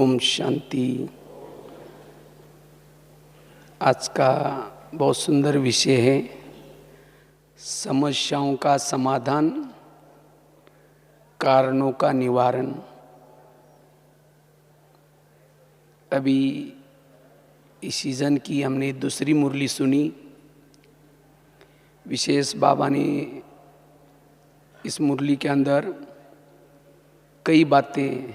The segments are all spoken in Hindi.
ओम शांति। आज का बहुत सुंदर विषय है समस्याओं का समाधान, कारणों का निवारण। अभी इस सीजन की हमने दूसरी मुरली सुनी। विशेष बाबा ने इस मुरली के अंदर कई बातें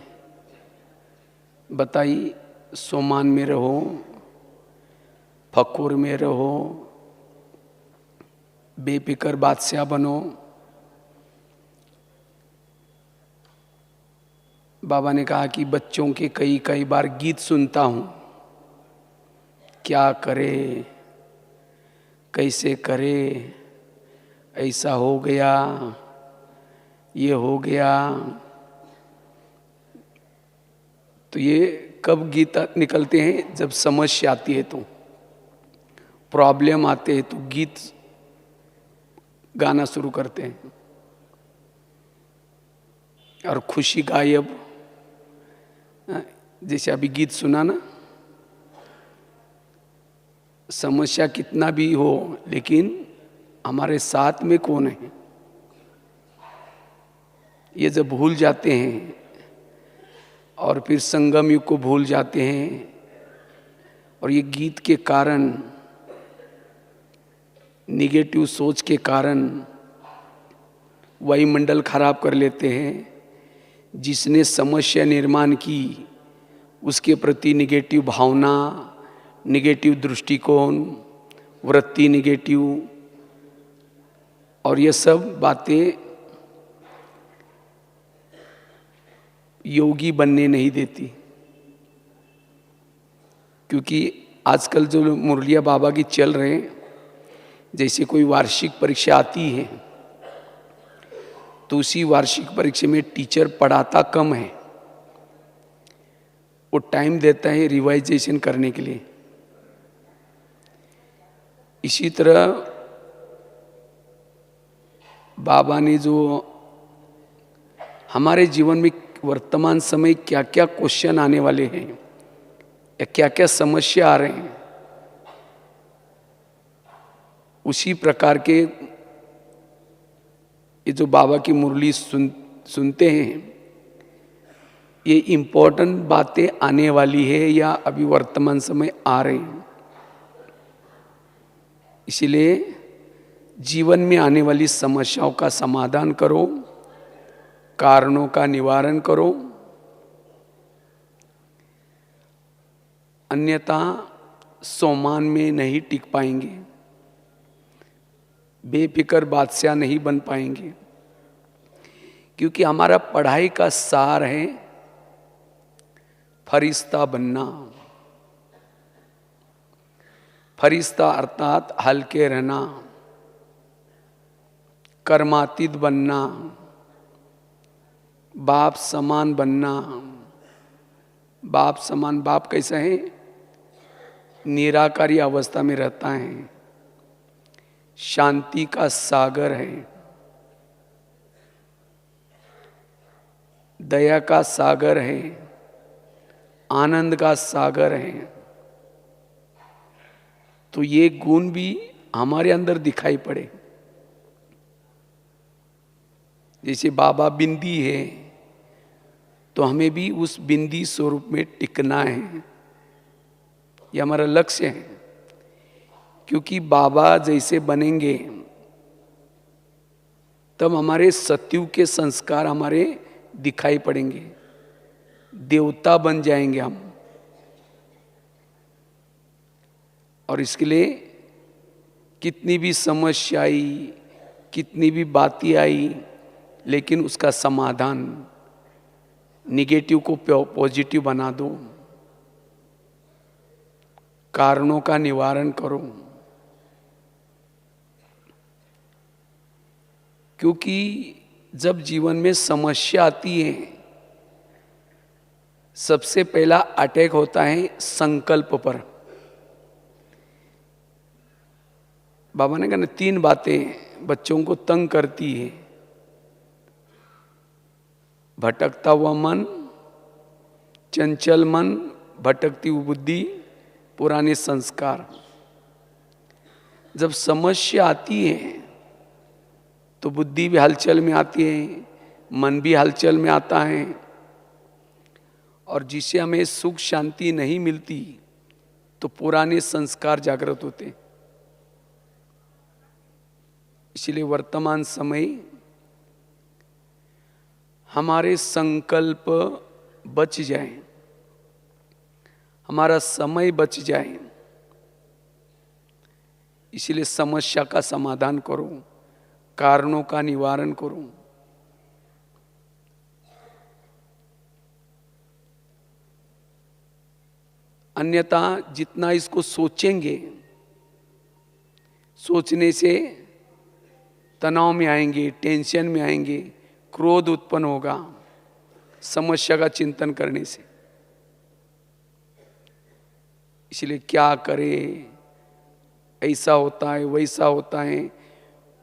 बताई। सोमान में रहो, फकूर में रहो, बेफिक्र बादशाह बनो। बाबा ने कहा कि बच्चों के कई बार गीत सुनता हूँ, क्या करे कैसे करे, ऐसा हो गया ये हो गया। तो ये कब गीत निकलते हैं? जब समस्या आती है, तो प्रॉब्लम आते हैं, तो गीत गाना शुरू करते हैं और खुशी गायब। जैसे अभी गीत सुना ना, समस्या कितना भी हो लेकिन हमारे साथ में कौन है, ये जब भूल जाते हैं और फिर संगम युग को भूल जाते हैं, और ये गीत के कारण, निगेटिव सोच के कारण वायुमंडल खराब कर लेते हैं। जिसने समस्या निर्माण की उसके प्रति निगेटिव भावना, निगेटिव दृष्टिकोण, वृत्ति निगेटिव, और ये सब बातें योगी बनने नहीं देती। क्योंकि आजकल जो मुरलिया बाबा की चल रहे हैं, जैसे कोई वार्षिक परीक्षा आती है तो उसी वार्षिक परीक्षा में टीचर पढ़ाता कम है, वो टाइम देता है रिवाइजेशन करने के लिए। इसी तरह बाबा ने जो हमारे जीवन में वर्तमान समय क्या क्या क्वेश्चन आने वाले हैं या क्या क्या समस्या आ रहे हैं, उसी प्रकार के ये जो बाबा की मुरली सुनते हैं, ये इम्पोर्टेंट बातें आने वाली है या अभी वर्तमान समय आ रही हैं। इसलिए जीवन में आने वाली समस्याओं का समाधान करो, कारणों का निवारण करो, अन्यथा सोमान में नहीं टिक पाएंगे, बेफिक्र बादशाह नहीं बन पाएंगे। क्योंकि हमारा पढ़ाई का सार है फरिश्ता बनना। फरिश्ता अर्थात हल्के रहना, कर्मातीत बनना, बाप समान बनना। बाप समान, बाप कैसा है? निराकारी अवस्था में रहता है, शांति का सागर है, दया का सागर है, आनंद का सागर है। तो ये गुण भी हमारे अंदर दिखाई पड़े। जैसे बाबा बिंदी है, तो हमें भी उस बिंदी स्वरूप में टिकना है, ये हमारा लक्ष्य है। क्योंकि बाबा जैसे बनेंगे तब हमारे सत्युग के संस्कार हमारे दिखाई पड़ेंगे, देवता बन जाएंगे हम। और इसके लिए कितनी भी समस्या आई, कितनी भी बातें आई, लेकिन उसका समाधान, निगेटिव को पॉजिटिव बना दो, कारणों का निवारण करो। क्योंकि जब जीवन में समस्या आती है, सबसे पहला अटैक होता है संकल्प पर। बाबा ने कहा 3 बातें बच्चों को तंग करती है: भटकता हुआ मन, चंचल मन, भटकती हुई बुद्धि, पुराने संस्कार। जब समस्या आती है तो बुद्धि भी हलचल में आती है, मन भी हलचल में आता है, और जिसे हमें सुख शांति नहीं मिलती तो पुराने संस्कार जागृत होते हैं। इसलिए वर्तमान समय हमारे संकल्प बच जाए, हमारा समय बच जाए, इसलिए समस्या का समाधान करो, कारणों का निवारण करो। अन्यथा जितना इसको सोचेंगे, सोचने से तनाव में आएंगे, टेंशन में आएंगे, क्रोध उत्पन्न होगा समस्या का चिंतन करने से। इसलिए क्या करे, ऐसा होता है वैसा होता है,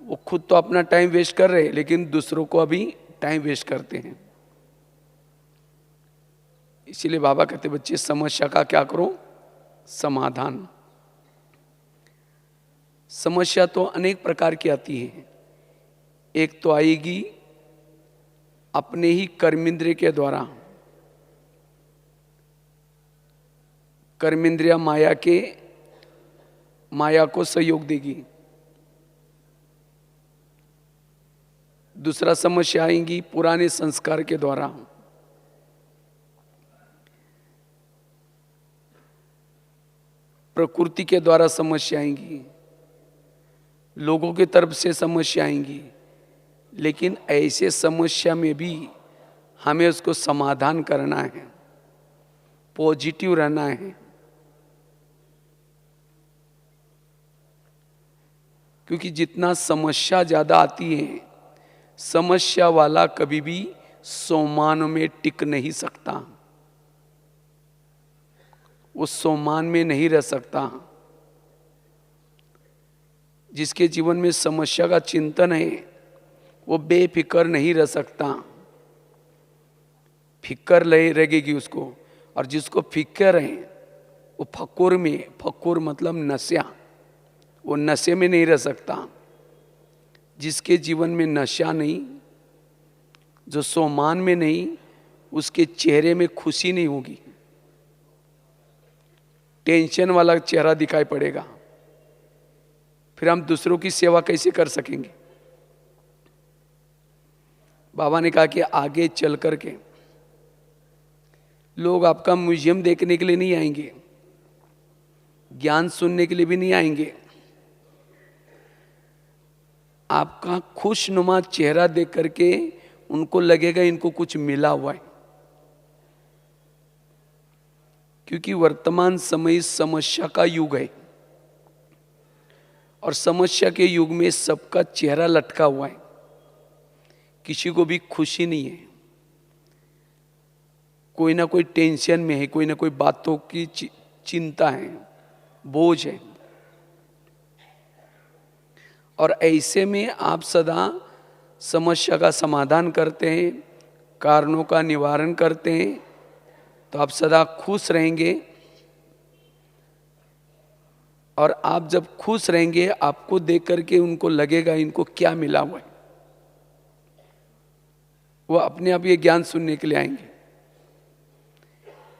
वो खुद तो अपना टाइम वेस्ट कर रहे हैं लेकिन दूसरों को अभी टाइम वेस्ट करते हैं। इसीलिए बाबा कहते बच्चे समस्या का क्या करो, समाधान। समस्या तो अनेक प्रकार की आती है। एक तो आएगी अपने ही कर्मेंद्रिय के द्वारा, कर्मेंद्रिया माया को सहयोग देगी। दूसरा समस्या आएंगी पुराने संस्कार के द्वारा, प्रकृति के द्वारा समस्या आएंगी, लोगों की तरफ से समस्या आएंगी। लेकिन ऐसे समस्या में भी हमें उसको समाधान करना है, पॉजिटिव रहना है। क्योंकि जितना समस्या ज्यादा आती है, समस्या वाला कभी भी सम्मान में टिक नहीं सकता, वो सम्मान में नहीं रह सकता। जिसके जीवन में समस्या का चिंतन है वो बेफिक्र नहीं रह सकता, फिक्र लगेगी उसको। और जिसको फिक्र है वो फक्कुर मतलब नशा, वो नशे में नहीं रह सकता। जिसके जीवन में नशा नहीं, जो सम्मान में नहीं, उसके चेहरे में खुशी नहीं होगी, टेंशन वाला चेहरा दिखाई पड़ेगा। फिर हम दूसरों की सेवा कैसे कर सकेंगे? बाबा ने कहा कि आगे चल करके लोग आपका म्यूजियम देखने के लिए नहीं आएंगे, ज्ञान सुनने के लिए भी नहीं आएंगे, आपका खुशनुमा चेहरा देख करके उनको लगेगा इनको कुछ मिला हुआ है। क्योंकि वर्तमान समय समस्या का युग है, और समस्या के युग में सबका चेहरा लटका हुआ है, किसी को भी खुशी नहीं है, कोई ना कोई टेंशन में है, कोई ना कोई बातों की चिंता है, बोझ है। और ऐसे में आप सदा समस्या का समाधान करते हैं, कारणों का निवारण करते हैं, तो आप सदा खुश रहेंगे। और आप जब खुश रहेंगे, आपको देख करके उनको लगेगा इनको क्या मिला हुआ है, वो अपने आप ये ज्ञान सुनने के लिए आएंगे।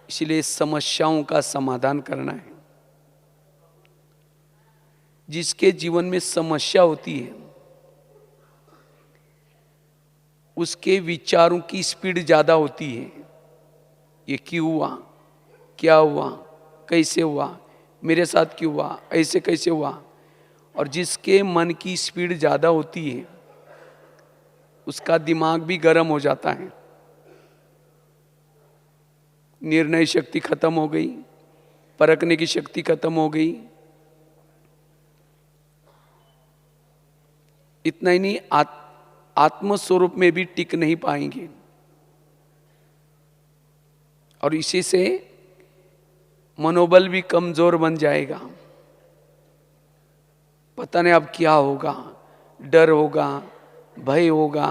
इसलिए समस्याओं का समाधान करना है। जिसके जीवन में समस्या होती है उसके विचारों की स्पीड ज्यादा होती है। ये क्यों हुआ, क्या हुआ, कैसे हुआ, मेरे साथ क्यों हुआ, ऐसे कैसे हुआ। और जिसके मन की स्पीड ज्यादा होती है उसका दिमाग भी गर्म हो जाता है, निर्णय शक्ति खत्म हो गई, परखने की शक्ति खत्म हो गई। इतना ही नहीं, आत्म स्वरूप में भी टिक नहीं पाएंगे। और इसी से मनोबल भी कमजोर बन जाएगा। पता नहीं अब क्या होगा, डर होगा, भय होगा।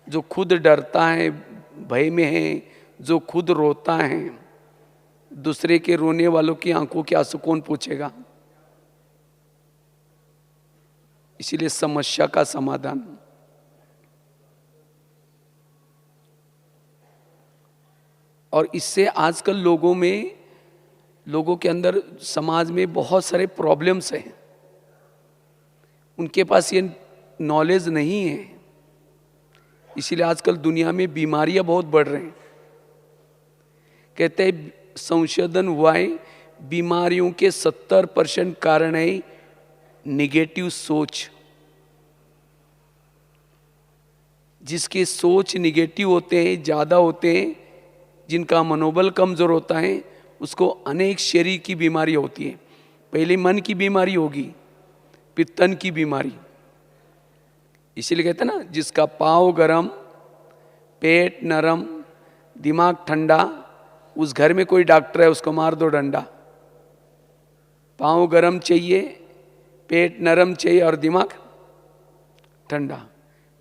जो खुद डरता है, भय में है, जो खुद रोता है, दूसरे के रोने वालों की आंखों के आंसू कौन पूछेगा? इसीलिए समस्या का समाधान। और इससे आजकल लोगों के अंदर, समाज में बहुत सारे प्रॉब्लम्स हैं। उनके पास ये नॉलेज नहीं है, इसीलिए आजकल दुनिया में बीमारियां बहुत बढ़ रही हैं। कहते हैं संशोधन हुआ है, बीमारियों के 70% कारण है निगेटिव सोच। जिसके सोच निगेटिव होते हैं, ज़्यादा होते हैं, जिनका मनोबल कमज़ोर होता है, उसको अनेक शरीर की बीमारी होती है। पहले मन की बीमारी होगी, फिर तन की बीमारी। इसीलिए कहते हैं ना, जिसका पाँव गरम, पेट नरम, दिमाग ठंडा, उस घर में कोई डॉक्टर है उसको मार दो डंडा। पाँव गरम चाहिए, पेट नरम चाहिए और दिमाग ठंडा।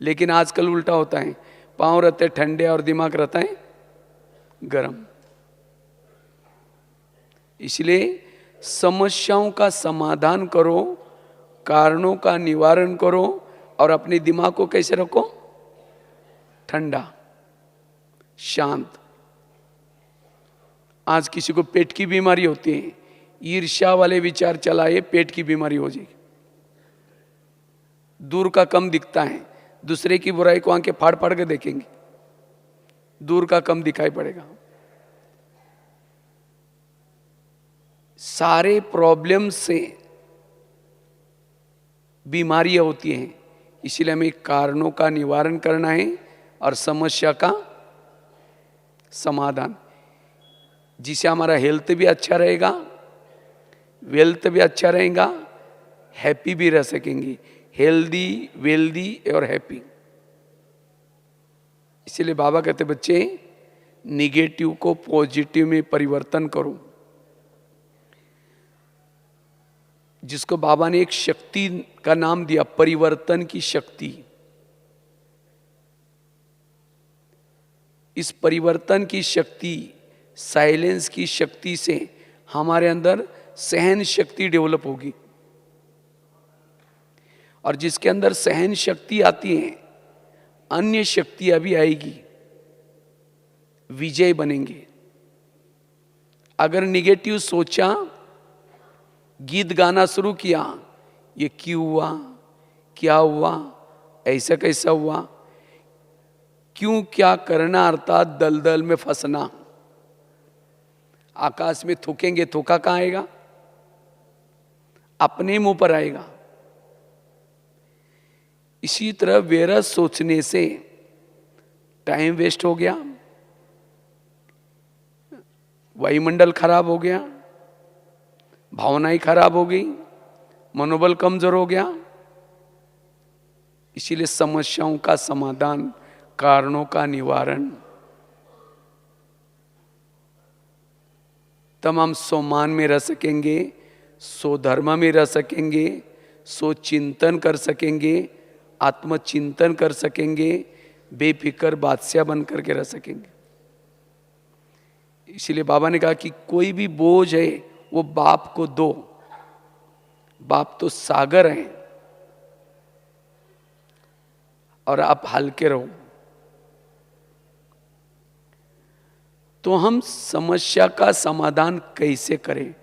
लेकिन आजकल उल्टा होता है, पाँव रहते ठंडे और दिमाग रहता है गरम। इसलिए समस्याओं का समाधान करो, कारणों का निवारण करो, और अपने दिमाग को कैसे रखो? ठंडा, शांत। आज किसी को पेट की बीमारी होती है, ईर्ष्या वाले विचार चलाए, पेट की बीमारी हो जाएगी। दूर का कम दिखता है, दूसरे की बुराई को आंखें फाड़ फाड़ के देखेंगे, दूर का कम दिखाई पड़ेगा। सारे प्रॉब्लम से बीमारियां होती हैं, इसीलिए हमें कारणों का निवारण करना है और समस्या का समाधान, जिससे हमारा हेल्थ भी अच्छा रहेगा, वेल्थ भी अच्छा रहेगा, हैप्पी भी रह सकेंगे। हेल्दी, वेल्दी और हैप्पी। इसीलिए बाबा कहते बच्चे, निगेटिव को पॉजिटिव में परिवर्तन करो। जिसको बाबा ने एक शक्ति का नाम दिया, परिवर्तन की शक्ति। इस परिवर्तन की शक्ति, साइलेंस की शक्ति से हमारे अंदर सहन शक्ति डेवलप होगी। और जिसके अंदर सहन शक्ति आती है, अन्य शक्तियां भी आएगी, विजय बनेंगे। अगर निगेटिव सोचा, गीत गाना शुरू किया, ये क्यों हुआ, क्या हुआ, ऐसा कैसा हुआ, क्यों क्या करना, अर्थात दलदल में फंसना। आकाश में थूकेंगे, थूका कहां आएगा? अपने मुंह पर आएगा। इसी तरह व्यर्थ सोचने से टाइम वेस्ट हो गया, वायुमंडल खराब हो गया, भावनाएं खराब हो गई, मनोबल कमजोर हो गया। इसीलिए समस्याओं का समाधान, कारणों का निवारण, तब हम स्वमान में रह सकेंगे, स्वधर्म में रह सकेंगे, स्वचिंतन कर सकेंगे, आत्मचिंतन कर सकेंगे, बेफिक्र बादशाह बन करके रह सकेंगे। इसीलिए बाबा ने कहा कि कोई भी बोझ है वो बाप को दो, बाप तो सागर हैं और आप हल्के रहो। तो हम समस्या का समाधान कैसे करें,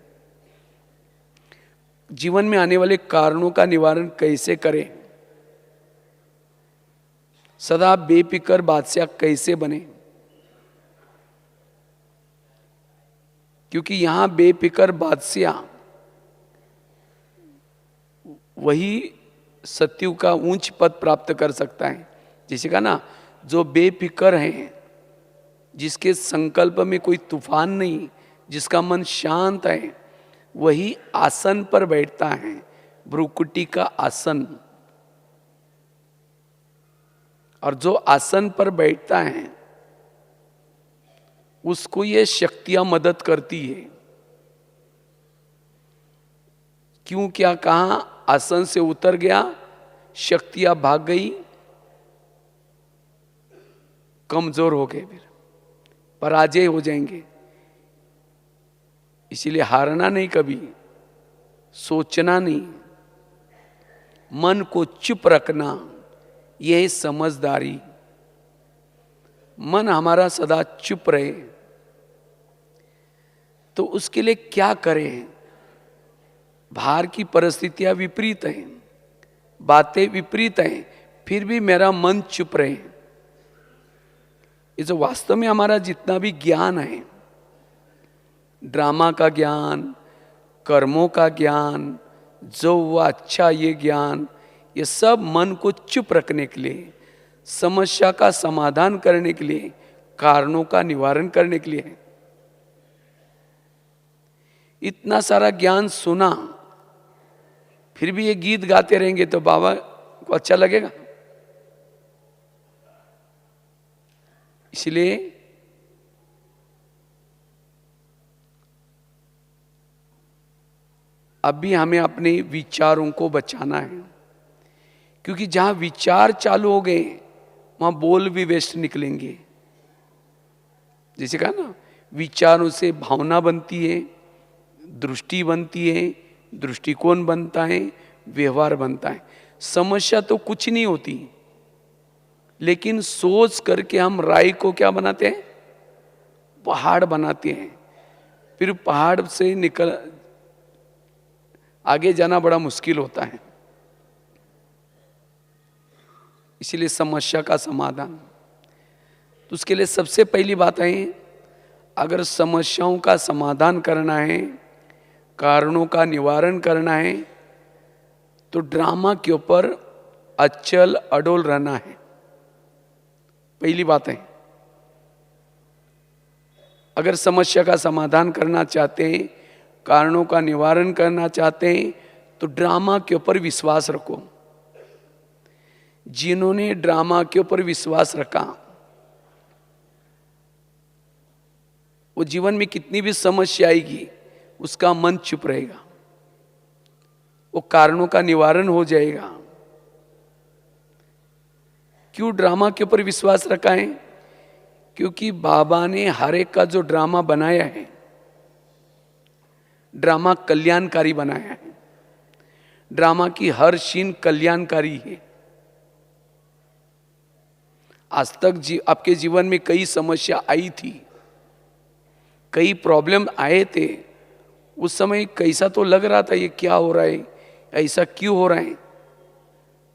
जीवन में आने वाले कारणों का निवारण कैसे करें, सदा बेफिक्र बादशाह कैसे बने? क्योंकि यहां बेफिक्र बादशाह वही सत्युग का ऊंच पद प्राप्त कर सकता है। जैसे कहा ना, जो बेफिक्र है, जिसके संकल्प में कोई तूफान नहीं, जिसका मन शांत है, वही आसन पर बैठता है, भ्रुकुटी का आसन। और जो आसन पर बैठता है उसको ये शक्तियां मदद करती है। क्यों क्या कहा, आसन से उतर गया, शक्तियां भाग गई, कमजोर हो गए। फिर पराजय हो जाएंगे। इसीलिए हारना नहीं, कभी सोचना नहीं, मन को चुप रखना, यह है समझदारी। मन हमारा सदा चुप रहे तो उसके लिए क्या करें? बाहर की परिस्थितियां विपरीत हैं, बातें विपरीत हैं, फिर भी मेरा मन चुप रहे। ये जो वास्तव में हमारा जितना भी ज्ञान है, ड्रामा का ज्ञान, कर्मों का ज्ञान, जो हुआ अच्छा ये ज्ञान, ये सब मन को चुप रखने के लिए, समस्या का समाधान करने के लिए, कारणों का निवारण करने के लिए है। इतना सारा ज्ञान सुना, फिर भी ये गीत गाते रहेंगे तो बाबा को अच्छा लगेगा? इसलिए अब भी हमें अपने विचारों को बचाना है, क्योंकि जहां विचार चालू हो गए वहां बोल भी वेस्ट निकलेंगे। जैसे कहा ना, विचारों से भावना बनती है, दृष्टि बनती है, दृष्टिकोण बनता है, व्यवहार बनता है। समस्या तो कुछ नहीं होती, लेकिन सोच करके हम राय को क्या बनाते हैं? पहाड़ बनाते हैं। फिर पहाड़ से निकल आगे जाना बड़ा मुश्किल होता है। इसीलिए समस्या का समाधान, तो उसके लिए सबसे पहली बात है, अगर समस्याओं का समाधान करना है, कारणों का निवारण करना है, तो ड्रामा के ऊपर अचल अडोल रहना है। पहली बात है, अगर समस्या का समाधान करना चाहते हैं, कारणों का निवारण करना चाहते हैं, तो ड्रामा के ऊपर विश्वास रखो। जिन्होंने ड्रामा के ऊपर विश्वास रखा, वो जीवन में कितनी भी समस्या आएगी, उसका मन चुप रहेगा, वो कारणों का निवारण हो जाएगा। क्यों ड्रामा के ऊपर विश्वास रखा है? क्योंकि बाबा ने हर एक का जो ड्रामा बनाया है, ड्रामा कल्याणकारी बनाया है। ड्रामा की हर सीन कल्याणकारी है। आज तक आपके जीवन में कई समस्या आई थी, कई प्रॉब्लम आए थे, उस समय कैसा तो लग रहा था, ये क्या हो रहा है, ऐसा क्यों हो रहा है,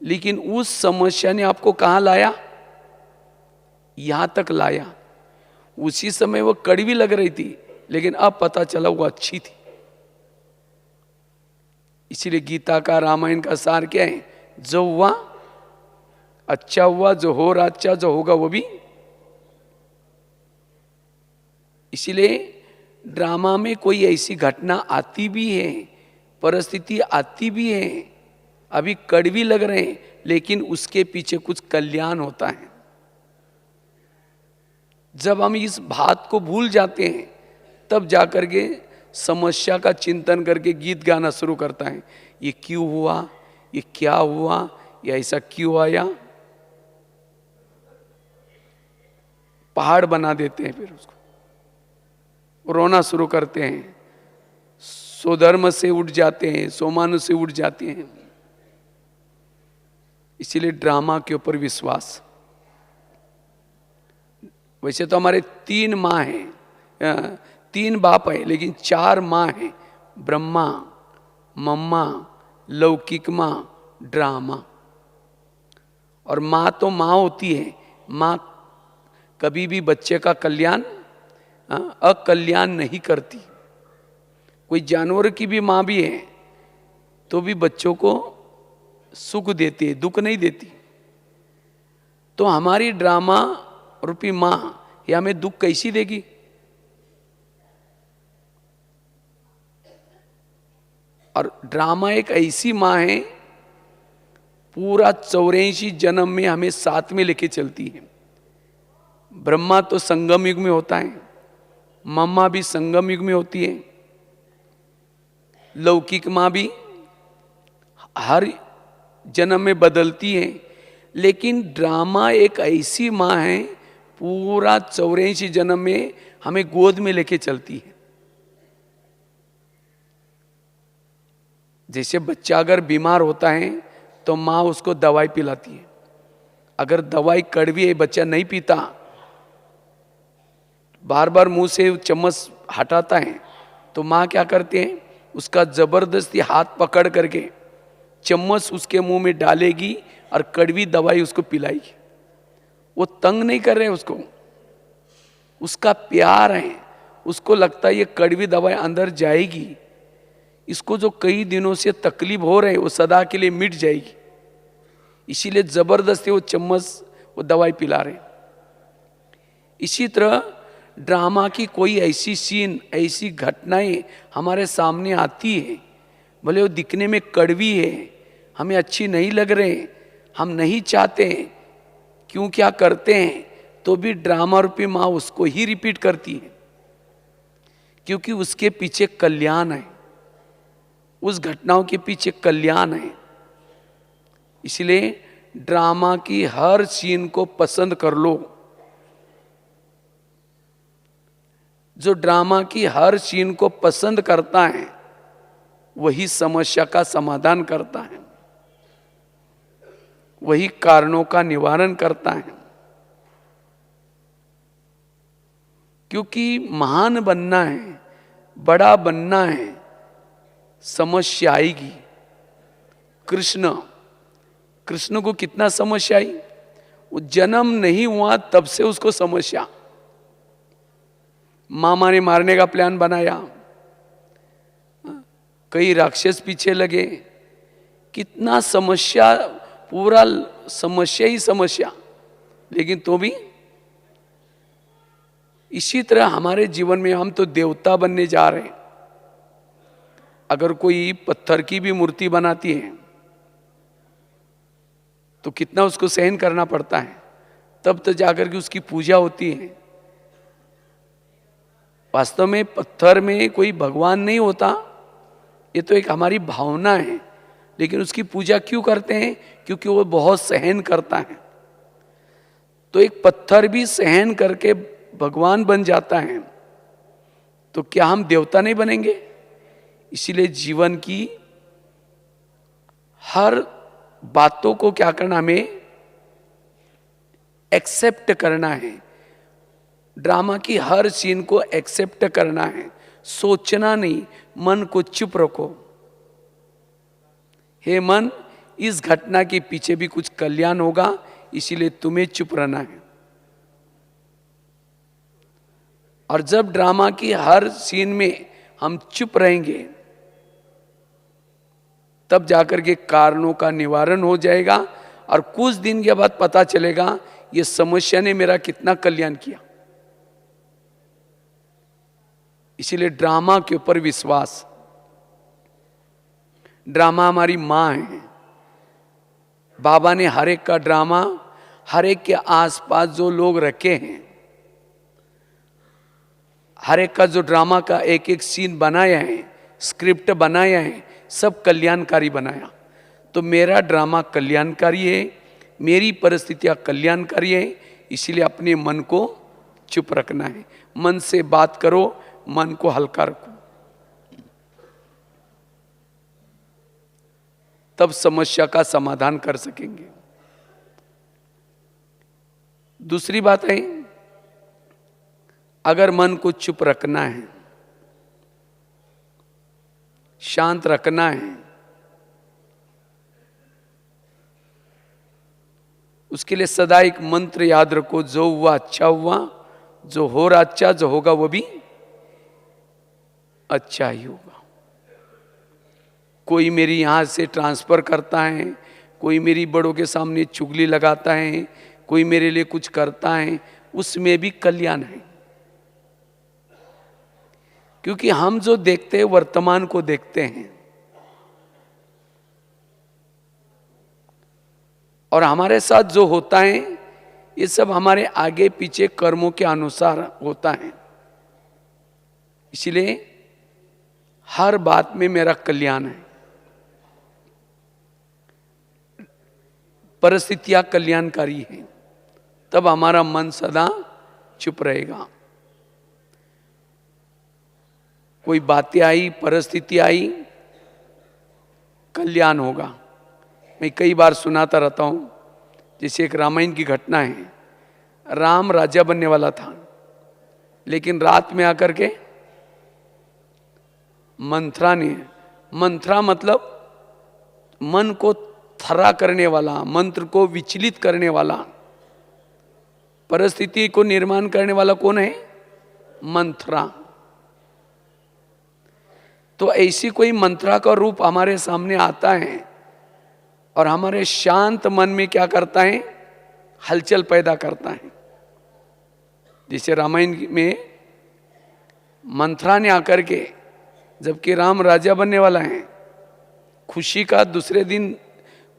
लेकिन उस समस्या ने आपको कहां लाया? यहां तक लाया। उसी समय वो कड़वी लग रही थी, लेकिन अब पता चला वो अच्छी थी। इसीलिए गीता का, रामायण का सार क्या है? जो हुआ अच्छा हुआ, जो हो रहा अच्छा, जो होगा वो भी। इसीलिए ड्रामा में कोई ऐसी घटना आती भी है, परिस्थिति आती भी है, अभी कड़वी लग रहे हैं, लेकिन उसके पीछे कुछ कल्याण होता है। जब हम इस बात को भूल जाते हैं, तब जाकर के समस्या का चिंतन करके गीत गाना शुरू करता है। ये क्यों हुआ, ये क्या हुआ, ये ऐसा क्यों आया, पहाड़ बना देते हैं। फिर उसको रोना शुरू करते हैं, स्वधर्म से उठ जाते हैं, सोमानु से उठ जाते हैं। इसीलिए ड्रामा के ऊपर विश्वास। वैसे तो हमारे 3 माँ हैं, 3 बाप है, लेकिन 4 माँ हैं, ब्रह्मा, मम्मा, लौकिक माँ, ड्रामा। और माँ तो माँ होती है, माँ कभी भी बच्चे का कल्याण अकल्याण नहीं करती। कोई जानवर की भी माँ भी है तो भी बच्चों को सुख देती है, दुख नहीं देती। तो हमारी ड्रामा रूपी माँ ये हमें दुख कैसी देगी? और ड्रामा एक ऐसी माँ है, पूरा 84 जन्म में हमें साथ में लेके चलती है। ब्रह्मा तो संगम युग में होता है, मम्मा भी संगम युग में होती है, लौकिक माँ भी हर जन्म में बदलती है। लेकिन ड्रामा एक ऐसी माँ है, पूरा 84 जन्म में हमें गोद में लेके चलती है। जैसे बच्चा अगर बीमार होता है तो माँ उसको दवाई पिलाती है। अगर दवाई कड़वी है, बच्चा नहीं पीता, बार बार मुंह से चम्मच हटाता है, तो माँ क्या करती है, उसका जबरदस्ती हाथ पकड़ करके चम्मच उसके मुंह में डालेगी और कड़वी दवाई उसको पिलाएगी। वो तंग नहीं कर रहे उसको, उसका प्यार है। उसको लगता है ये कड़वी दवाई अंदर जाएगी, इसको जो कई दिनों से तकलीफ हो रहे वो सदा के लिए मिट जाएगी, इसीलिए जबरदस्ती वो चम्मच वो दवाई पिला रहे। इसी तरह ड्रामा की कोई ऐसी सीन, ऐसी घटनाएं हमारे सामने आती है, भले वो दिखने में कड़वी है, हमें अच्छी नहीं लग रहे, हम नहीं चाहते, क्यों क्या करते हैं, तो भी ड्रामा रूपी माँ उसको ही रिपीट करती है, क्योंकि उसके पीछे कल्याण है, उस घटनाओं के पीछे कल्याण है। इसलिए ड्रामा की हर सीन को पसंद कर लो। जो ड्रामा की हर सीन को पसंद करता है वही समस्या का समाधान करता है, वही कारणों का निवारण करता है। क्योंकि महान बनना है, बड़ा बनना है, समस्या आएगी। कृष्ण को कितना समस्या आई, वो जन्म नहीं हुआ तब से उसको समस्या। मामा ने मारने का प्लान बनाया, कई राक्षस पीछे लगे, कितना समस्या, पूरा समस्या ही समस्या। लेकिन तो भी इसी तरह हमारे जीवन में हम तो देवता बनने जा रहे हैं। अगर कोई पत्थर की भी मूर्ति बनाती है तो कितना उसको सहन करना पड़ता है, तब तो जाकर के उसकी पूजा होती है। वास्तव में पत्थर में कोई भगवान नहीं होता, ये तो एक हमारी भावना है, लेकिन उसकी पूजा क्यों करते हैं, क्योंकि वो बहुत सहन करता है। तो एक पत्थर भी सहन करके भगवान बन जाता है, तो क्या हम देवता नहीं बनेंगे? इसीलिए जीवन की हर बातों को क्या करना, हमें एक्सेप्ट करना है। ड्रामा की हर सीन को एक्सेप्ट करना है, सोचना नहीं, मन को चुप रखो। हे मन, इस घटना के पीछे भी कुछ कल्याण होगा, इसीलिए तुम्हें चुप रहना है। और जब ड्रामा की हर सीन में हम चुप रहेंगे, तब जाकर के कारणों का निवारण हो जाएगा और कुछ दिन के बाद पता चलेगा ये समस्या ने मेरा कितना कल्याण किया। इसीलिए ड्रामा के ऊपर विश्वास। ड्रामा हमारी माँ है। बाबा ने हर एक का ड्रामा, हर एक के आसपास जो लोग रखे हैं, हर एक का जो ड्रामा का एक एक सीन बनाया है, स्क्रिप्ट बनाया है, सब कल्याणकारी बनाया। तो मेरा ड्रामा कल्याणकारी है, मेरी परिस्थितियां कल्याणकारी है, इसीलिए अपने मन को चुप रखना है। मन से बात करो, मन को हल्का रखो, तब समस्या का समाधान कर सकेंगे। दूसरी बात है, अगर मन को चुप रखना है, शांत रखना है, उसके लिए सदा एक मंत्र याद रखो, जो हुआ अच्छा हुआ, जो हो रहा अच्छा, जो होगा वो भी अच्छा ही होगा। कोई मेरी यहां से ट्रांसफर करता है, कोई मेरी बड़ों के सामने चुगली लगाता है, कोई मेरे लिए कुछ करता है, उसमें भी कल्याण है। क्योंकि हम जो देखते हैं वर्तमान को देखते हैं, और हमारे साथ जो होता है ये सब हमारे आगे पीछे कर्मों के अनुसार होता है। इसलिए हर बात में मेरा कल्याण है। परिस्थितियां कल्याणकारी हैं, तब हमारा मन सदा चुप रहेगा। कोई बातें आई, परिस्थिति आई, कल्याण होगा। मैं कई बार सुनाता रहता हूं, जैसे एक रामायण की घटना है। राम राजा बनने वाला था, लेकिन रात में आकर के मंथरा ने, मंथरा मतलब मन को थरा करने वाला, मंत्र को विचलित करने वाला, परिस्थिति को निर्माण करने वाला कौन है? मंथरा। तो ऐसी कोई मंत्रा का रूप हमारे सामने आता है और हमारे शांत मन में क्या करता है? हलचल पैदा करता है। जैसे रामायण में मंथरा ने आकर के, जबकि राम राजा बनने वाला है, खुशी का दूसरे दिन,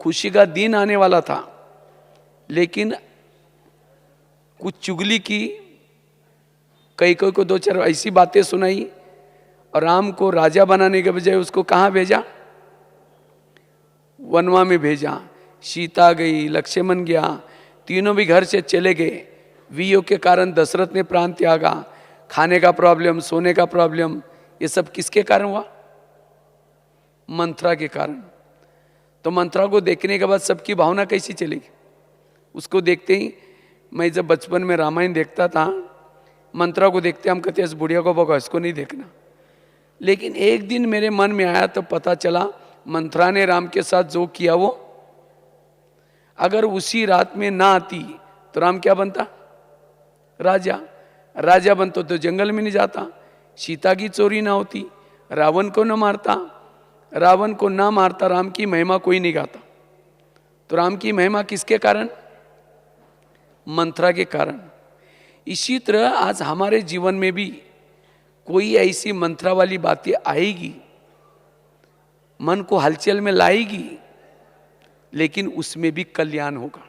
खुशी का दिन आने वाला था, लेकिन कुछ चुगली की, कई कोई को दो चार ऐसी बातें सुनाई और राम को राजा बनाने के बजाय उसको कहाँ भेजा? वनवा में भेजा। सीता गई, लक्ष्मण गया, तीनों भी घर से चले गए। वियोग के कारण दशरथ ने प्राण त्यागा। खाने का प्रॉब्लम, सोने का प्रॉब्लम, ये सब किसके कारण हुआ? मंथरा के कारण। तो मंथरा को देखने के बाद सबकी भावना कैसी चलेगी? उसको देखते ही, मैं जब बचपन में रामायण देखता था, मंथरा को देखते हम कहते इस बुढ़िया को भगो, इसको नहीं देखना। लेकिन एक दिन मेरे मन में आया तो पता चला मंथरा ने राम के साथ जो किया वो, अगर उसी रात में ना आती तो राम क्या बनता? राजा। राजा बनता तो जंगल में नहीं जाता, सीता की चोरी ना होती, रावण को न मारता, रावण को ना मारता, राम की महिमा कोई नहीं गाता। तो राम की महिमा किसके कारण? मंथरा के कारण। इसी तरह आज हमारे जीवन में भी कोई ऐसी मंथरा वाली बातें आएगी, मन को हलचल में लाएगी, लेकिन उसमें भी कल्याण होगा।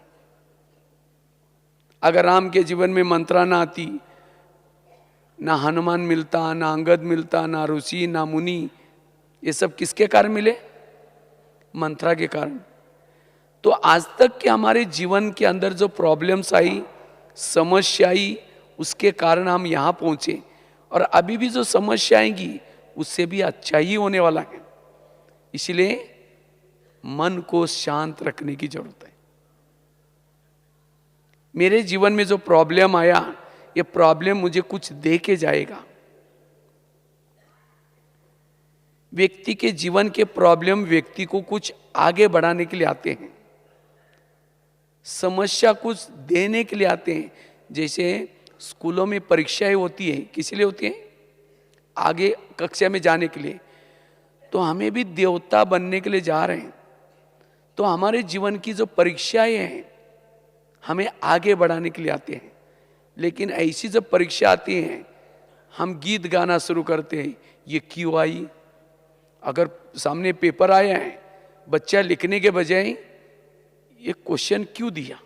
अगर राम के जीवन में मंत्रा ना आती, ना हनुमान मिलता, ना अंगद मिलता, ना ऋषि, ना मुनि, ये सब किसके कारण मिले? मंत्रा के कारण। तो आज तक के हमारे जीवन के अंदर जो प्रॉब्लम्स आई, समस्या आई, उसके कारण हम यहाँ पहुंचे, और अभी भी जो समस्या आएंगी उससे भी अच्छा ही होने वाला है। इसलिए मन को शांत रखने की जरूरत है। मेरे जीवन में जो प्रॉब्लम आया, ये प्रॉब्लम मुझे कुछ दे के जाएगा। व्यक्ति के जीवन के प्रॉब्लम व्यक्ति को कुछ आगे बढ़ाने के लिए आते हैं, समस्या कुछ देने के लिए आते हैं। जैसे स्कूलों में परीक्षाएं होती है, किस लिए होती है? आगे कक्षा में जाने के लिए। तो हमें भी देवता बनने के लिए जा रहे हैं, तो हमारे जीवन की जो परीक्षाएं हैं हमें आगे बढ़ाने के लिए आते हैं। लेकिन ऐसी जब परीक्षा आती है, हम गीत गाना शुरू करते हैं, ये क्यों आई? अगर सामने पेपर आया है, बच्चा लिखने के बजाय ये क्वेश्चन क्यों दिया,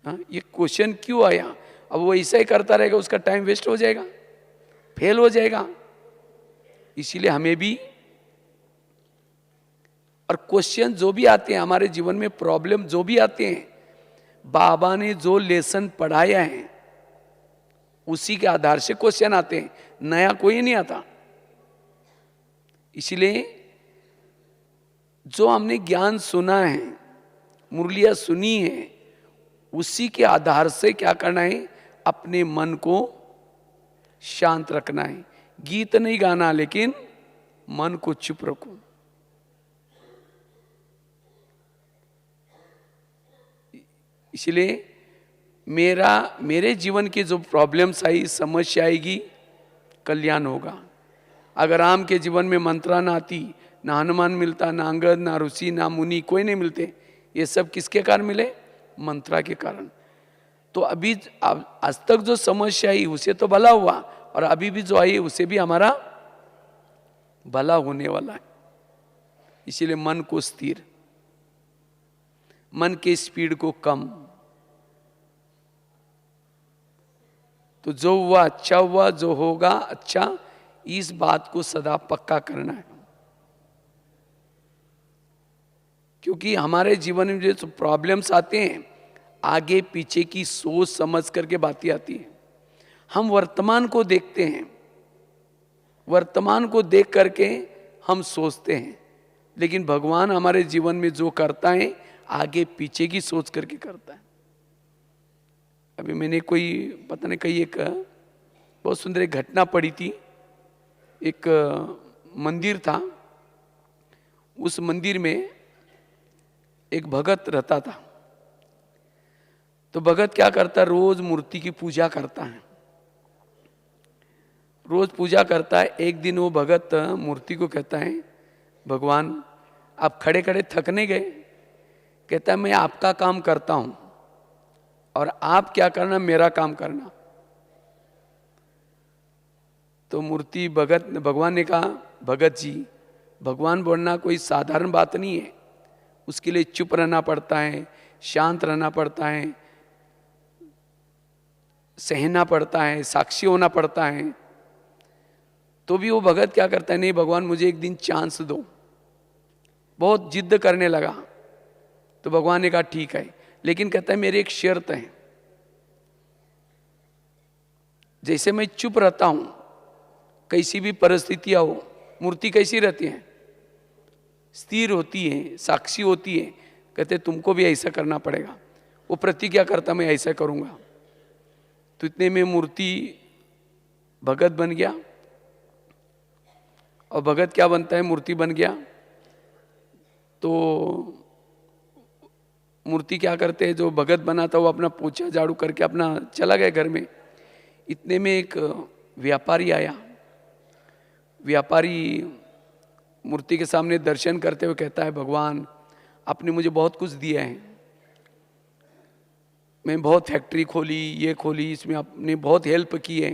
ये क्वेश्चन क्यों आया, अब वो ऐसा ही करता रहेगा, उसका टाइम वेस्ट हो जाएगा, फेल हो जाएगा। इसीलिए हमें भी, और क्वेश्चन जो भी आते हैं हमारे जीवन में, प्रॉब्लम जो भी आते हैं, बाबा ने जो लेसन पढ़ाया है उसी के आधार से क्वेश्चन आते हैं, नया कोई नहीं आता। इसलिए जो हमने ज्ञान सुना है, मुरलियां सुनी है, उसी के आधार से क्या करना है? अपने मन को शांत रखना है। गीत नहीं गाना, लेकिन मन को चुप रखो। इसलिए मेरे जीवन की जो प्रॉब्लम्स आई, समस्या आएगी, कल्याण होगा। अगर राम के जीवन में मंत्रा ना आती, ना हनुमान मिलता, ना अंगद, ना ऋषि, ना मुनि, कोई नहीं मिलते। ये सब किसके कारण मिले? मंत्रा के कारण। तो अभी आज तक जो समस्या आई उसे तो भला हुआ, और अभी भी जो आई उसे भी हमारा भला होने वाला है। इसीलिए मन को स्थिर, मन के स्पीड को कम। तो जो हुआ अच्छा हुआ, जो होगा अच्छा, इस बात को सदा पक्का करना है। क्योंकि हमारे जीवन में जो प्रॉब्लम्स आते हैं, आगे पीछे की सोच समझ करके बातें आती है। हम वर्तमान को देखते हैं, वर्तमान को देख करके हम सोचते हैं, लेकिन भगवान हमारे जीवन में जो करता है आगे पीछे की सोच करके करता है। अभी मैंने कोई पता नहीं कहीं एक बहुत सुंदर एक घटना पड़ी थी। एक मंदिर था, उस मंदिर में एक भगत रहता था। तो भगत क्या करता, रोज मूर्ति की पूजा करता है, रोज पूजा करता है। एक दिन वो भगत मूर्ति को कहता है, भगवान आप खड़े खड़े थकने गए? कहता है मैं आपका काम करता हूं और आप क्या करना, मेरा काम करना। तो मूर्ति भगवान ने कहा, भगत जी भगवान बोलना कोई साधारण बात नहीं है, उसके लिए चुप रहना पड़ता है, शांत रहना पड़ता है, सहना पड़ता है, साक्षी होना पड़ता है। तो भी वो भगत क्या करता है, नहीं भगवान मुझे एक दिन चांस दो। बहुत जिद करने लगा। तो भगवान ने कहा ठीक है, लेकिन कहता है मेरी एक शर्त है, जैसे मैं चुप रहता हूं कैसी भी परिस्थितियां हो, मूर्ति कैसी रहती है, स्थिर होती है, साक्षी होती है। कहते तुमको भी ऐसा करना पड़ेगा। वो प्रतिज्ञा करता मैं ऐसा करूंगा। तो इतने में मूर्ति भगत बन गया। और भगत क्या बनता है, मूर्ति बन गया। तो मूर्ति क्या करते हैं, जो भगत बना था वो अपना पोछा झाड़ू करके अपना चला गया घर में। इतने में एक व्यापारी आया। व्यापारी मूर्ति के सामने दर्शन करते हुए कहता है, भगवान आपने मुझे बहुत कुछ दिया है, मैं बहुत फैक्ट्री खोली, ये खोली, इसमें आपने बहुत हेल्प की है।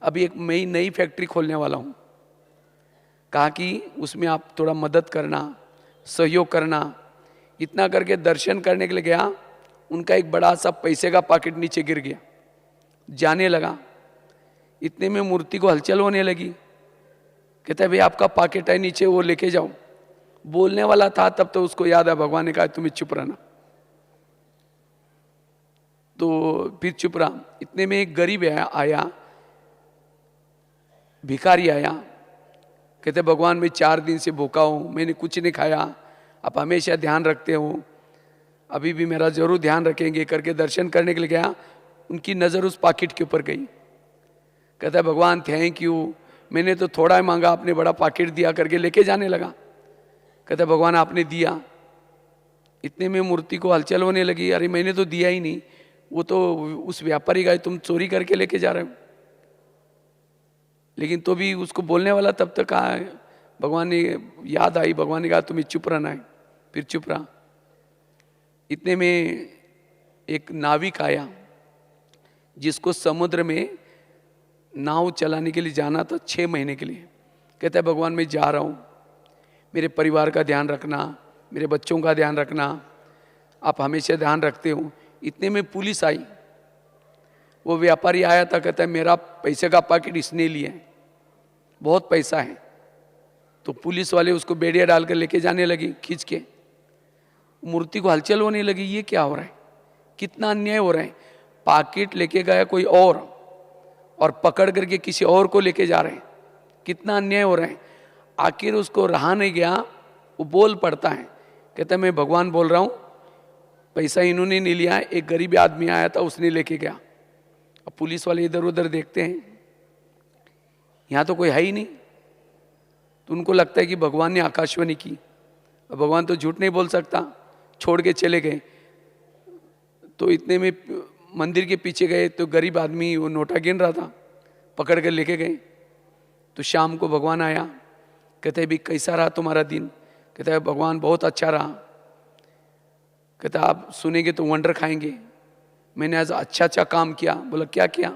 अभी एक मैं नई फैक्ट्री खोलने वाला हूँ। कहा कि उसमें आप थोड़ा मदद करना, सहयोग करना। इतना करके दर्शन करने के लिए गया, उनका एक बड़ा सा पैसे का पैकेट नीचे गिर गया, जाने लगा। इतने में मूर्ति को हलचल होने लगी। कहता है भाई आपका पैकेट है नीचे, वो लेके जाओ। बोलने वाला था तब तो उसको याद है, भगवान ने कहा तुम्हें चुप रहना। तो फिर चुप रहा। इतने में एक गरीब आया, भिखारी आया। कहते भगवान मैं 4 दिन से भूखा हूँ, मैंने कुछ नहीं खाया, आप हमेशा ध्यान रखते हो, अभी भी मेरा जरूर ध्यान रखेंगे करके दर्शन करने के लिए गया। उनकी नज़र उस पैकेट के ऊपर गई। कहता है भगवान थैंक यू, मैंने तो थोड़ा ही मांगा, आपने बड़ा पैकेट दिया करके लेके जाने लगा। कहता है भगवान आपने दिया। इतने में मूर्ति को हलचल होने लगी, अरे मैंने तो दिया ही नहीं, वो तो उस व्यापारी का, तुम चोरी करके लेके जा रहे हो। लेकिन तो भी उसको बोलने वाला तब तक कहा, भगवान ने याद आई, भगवान ने कहा तुम्हें चुप रहना है। फिर चुप रहा। इतने में एक नाविक आया जिसको समुद्र में नाव चलाने के लिए जाना था 6 महीने के लिए। कहता है भगवान मैं जा रहा हूँ, मेरे परिवार का ध्यान रखना, मेरे बच्चों का ध्यान रखना, आप हमेशा ध्यान रखते हो। इतने में पुलिस आई। वो व्यापारी आया था, कहता है मेरा पैसे का पैकेट इसने लिया है, बहुत पैसा है। तो पुलिस वाले उसको बेड़िया डालकर लेके जाने लगी खींच के। मूर्ति को हलचल होने लगी, ये क्या हो रहा है, कितना अन्याय हो रहा है। पैकेट लेके गया कोई और पकड़ करके किसी और को लेके जा रहे हैं, कितना अन्याय हो रहा है। आखिर उसको रहा नहीं गया, वो बोल पड़ता है। कहता है मैं भगवान बोल रहा हूँ, पैसा इन्होंने नहीं लिया है, एक गरीब आदमी आया था उसने लेके गया। अब पुलिस वाले इधर उधर देखते हैं, यहाँ तो कोई है ही नहीं। तो उनको लगता है कि भगवान ने आकाशवाणी की। अब भगवान तो झूठ नहीं बोल सकता, छोड़ के चले गए। तो इतने में मंदिर के पीछे गए तो गरीब आदमी वो नोटा गिन रहा था, पकड़ कर लेके गए। तो शाम को भगवान आया। कहते हैं भी कैसा रहा तुम्हारा दिन? कहता है भगवान बहुत अच्छा रहा। कहता आप सुनेंगे तो वंडर खाएंगे, मैंने आज अच्छा अच्छा काम किया। बोला क्या किया?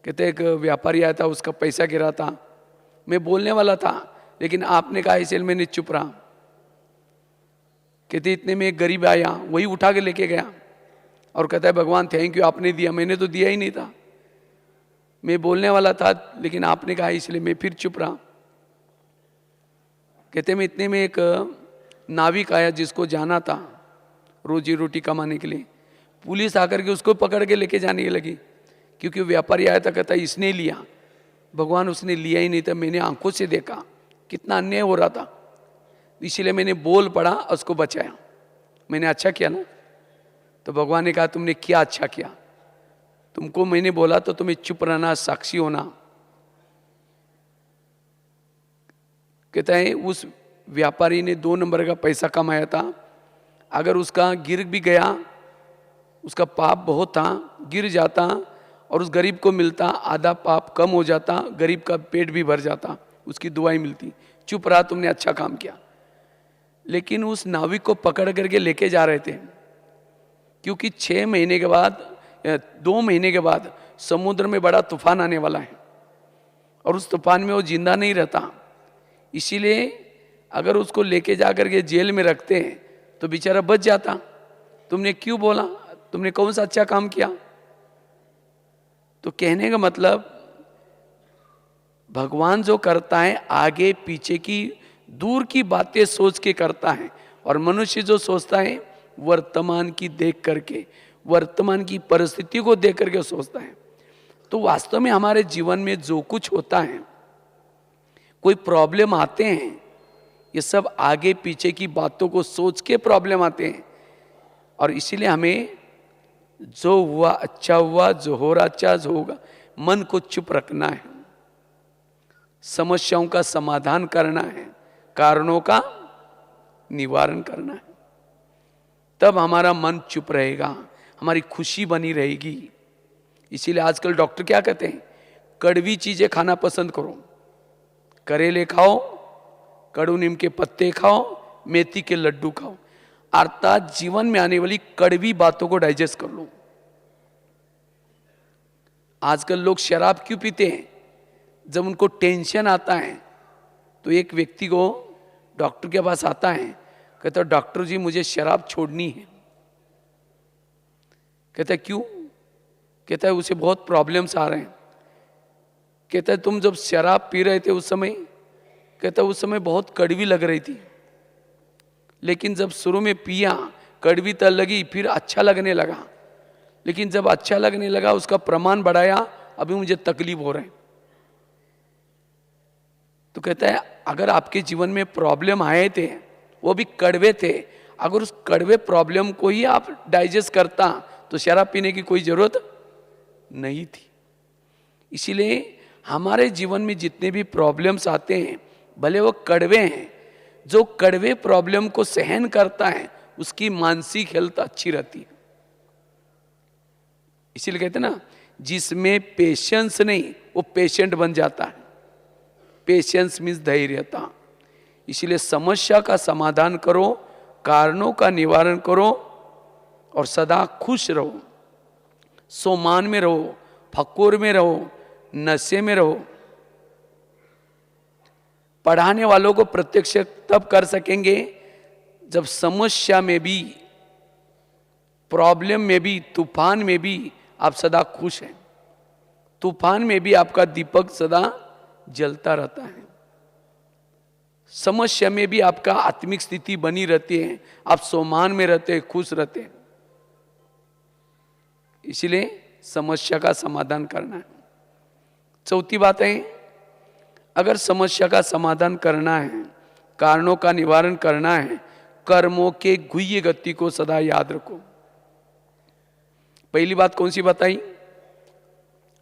कहते एक व्यापारी आया था, उसका पैसा गिरा था, मैं बोलने वाला था लेकिन आपने कहा इसलिए मैंने चुप रहा। कहते इतने में एक गरीब आया, वही उठा के लेके गया और कहता है भगवान थैंक यू, आपने दिया, मैंने तो दिया ही नहीं था, मैं बोलने वाला था लेकिन आपने कहा इसलिए मैं फिर चुप रहा। कहते मैं इतने में एक नाविक आया जिसको जाना था रोजी रोटी कमाने के लिए। पुलिस आकर के उसको पकड़ के लेके जाने लगी, क्योंकि व्यापारी आया था, कहता इसने लिया। भगवान उसने लिया ही नहीं था, मैंने आंखों से देखा कितना अन्याय हो रहा था, इसीलिए मैंने बोल पड़ा, उसको बचाया। मैंने अच्छा किया ना। तो भगवान ने कहा तुमने क्या अच्छा किया, तुमको मैंने बोला तो तुम्हें चुप रहना, साक्षी होना। कहता है उस व्यापारी ने 2 नंबर का पैसा कमाया था, अगर उसका गिर भी गया, उसका पाप बहुत था, गिर जाता और उस गरीब को मिलता, आधा पाप कम हो जाता, गरीब का पेट भी भर जाता, उसकी दुआएं मिलती। चुप रहा, तुमने अच्छा काम किया। लेकिन उस नाविक को पकड़ करके लेके जा रहे थे, क्योंकि 6 महीने के बाद, 2 महीने के बाद समुद्र में बड़ा तूफान आने वाला है, और उस तूफान में वो जिंदा नहीं रहता। इसीलिए अगर उसको लेके जा करके जेल में रखते हैं तो बेचारा बच जाता। तुमने क्यों बोला, तुमने कौन सा अच्छा काम किया? तो कहने का मतलब, भगवान जो करता है आगे पीछे की दूर की बातें सोच के करता है, और मनुष्य जो सोचता है वर्तमान की देख करके, वर्तमान की परिस्थिति को देख करके सोचता है। तो वास्तव में हमारे जीवन में जो कुछ होता है, कोई प्रॉब्लम आते हैं, ये सब आगे पीछे की बातों को सोच के प्रॉब्लम आते हैं। और इसीलिए हमें जो हुआ अच्छा हुआ, जो हो रहा अच्छा जो होगा, मन को चुप रखना है, समस्याओं का समाधान करना है, कारणों का निवारण करना है। तब हमारा मन चुप रहेगा, हमारी खुशी बनी रहेगी। इसीलिए आजकल डॉक्टर क्या कहते हैं, कड़वी चीजें खाना पसंद करो, करेले खाओ, कड़ू नीम के पत्ते खाओ, मेथी के लड्डू खाओ, अर्थात जीवन में आने वाली कड़वी बातों को डाइजेस्ट कर लो। आजकल लोग शराब क्यों पीते हैं? जब उनको टेंशन आता है तो एक व्यक्ति को डॉक्टर के पास आता है, कहता है डॉक्टर जी मुझे शराब छोड़नी है। कहता है क्यों? कहता है उसे बहुत प्रॉब्लम्स आ रहे हैं। कहता है तुम जब शराब पी रहे थे उस समय, कहता है उस समय बहुत कड़वी लग रही थी, लेकिन जब शुरू में पिया कड़वी तो लगी, फिर अच्छा लगने लगा, लेकिन जब अच्छा लगने लगा उसका प्रमाण बढ़ाया, अभी मुझे तकलीफ हो रहा है। तो कहता है अगर आपके जीवन में प्रॉब्लम आए थे, वो भी कड़वे थे, अगर उस कड़वे प्रॉब्लम को ही आप डाइजेस्ट करता तो शराब पीने की कोई जरूरत नहीं थी। इसीलिए हमारे जीवन में जितने भी प्रॉब्लम्स आते हैं, भले वो कड़वे हैं, जो कड़वे प्रॉब्लम को सहन करता है उसकी मानसिक हेल्थ अच्छी रहती है। इसीलिए कहते हैं ना, जिसमें पेशेंस नहीं वो पेशेंट बन जाता है। पेशेंस मीन्स धैर्यता। इसीलिए समस्या का समाधान करो, कारणों का निवारण करो, और सदा खुश रहो, सोमान में रहो, फक्कुर में रहो, नशे में रहो। पढ़ाने वालों को प्रत्यक्ष तब कर सकेंगे जब समस्या में भी, प्रॉब्लम में भी, तूफान में भी आप सदा खुश हैं। तूफान में भी आपका दीपक सदा जलता रहता है, समस्या में भी आपका आत्मिक स्थिति बनी रहती है, आप सोमान में रहते हैं, खुश रहते हैं। इसीलिए समस्या का समाधान करना है। चौथी बात है, अगर समस्या का समाधान करना है, कारणों का निवारण करना है, कर्मों के गुह्य गति को सदा याद रखो। पहली बात कौन सी बताई?